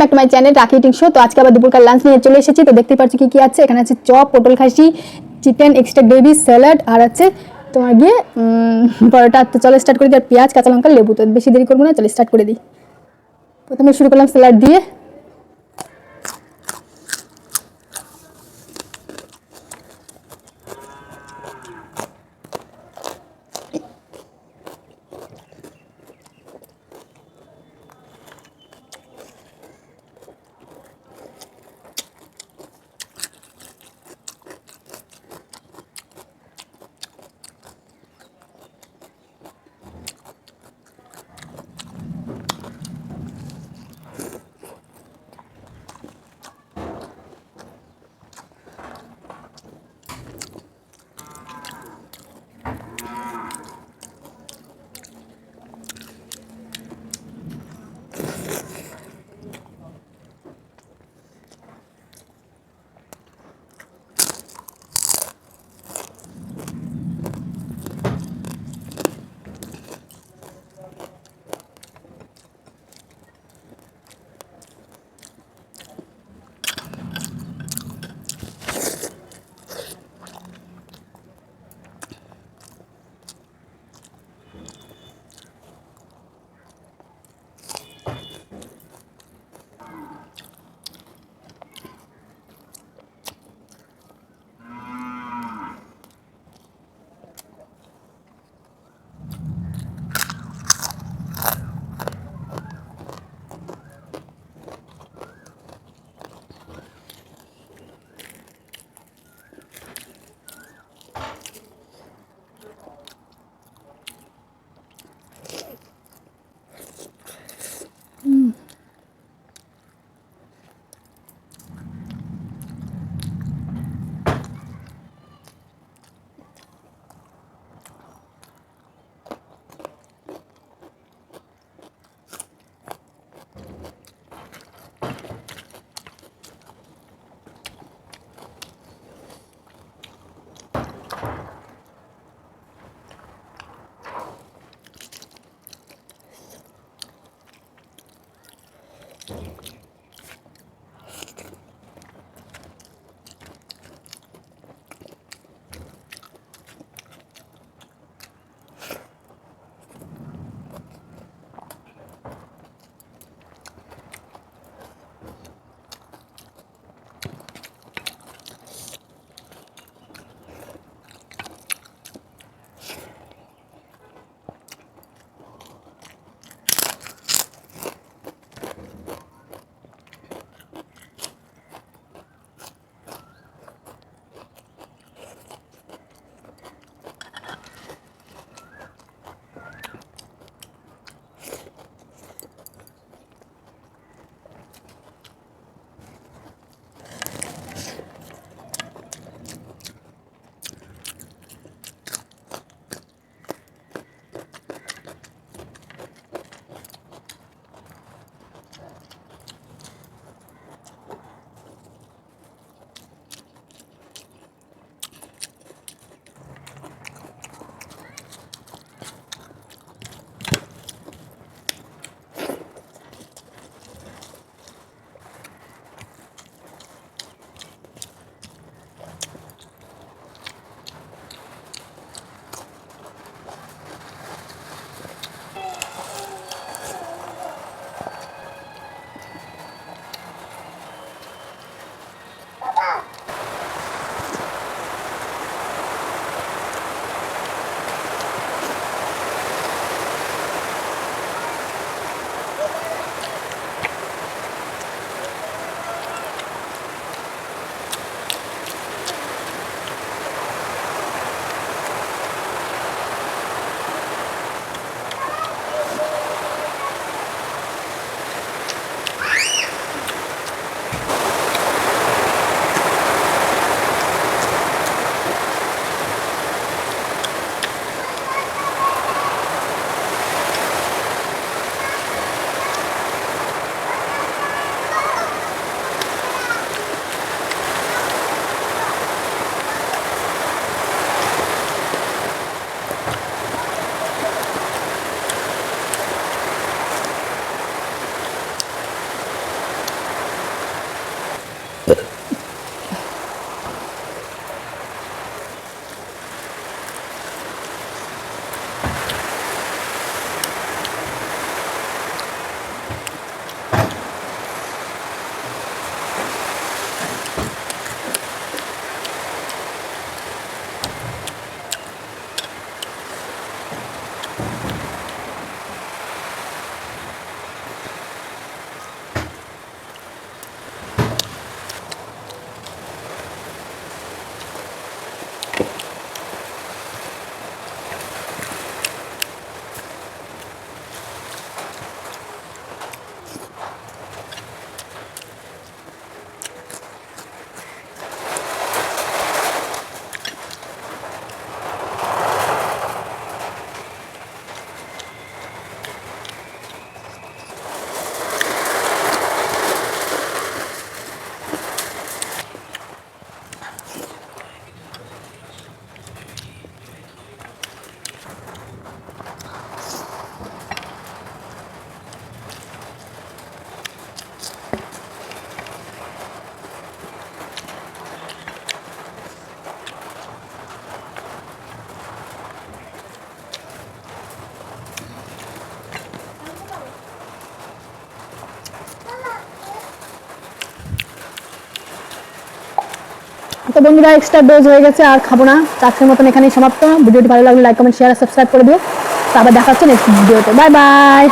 Back to my channel রাখি eating show. তো আজকে আবার দুপুরকার লাঞ্চ নিয়ে চলে এসেছি। তো দেখতে পাচ্ছি কি কি আছে। এখানে আছে চপ, পটল খাসি, চিকেন এক্সট্রা গ্রেভি, স্যালাড, আর আছে তোমার গিয়ে পরোটা। তো চলো স্টার্ট করে দিই। আর পেঁয়াজ, কাঁচা লঙ্কা, লেবু। তো বেশি দেরি করবো না, চলো স্টার্ট করে দিই। প্রথমে শুরু করলাম স্যালাড দিয়ে। তো বন্ধুরা এক্সট্রা ডোজ হয়ে গেছে, আর খাবো না। আজকের মতন এখানেই সমাপ্ত। ভিডিওটি ভালো লাগলে লাইক কমেন্ট শেয়ার আর সাবস্ক্রাইব করে দিও। তো আবার দেখা হচ্ছে নেক্সট ভিডিওতে। Bye bye.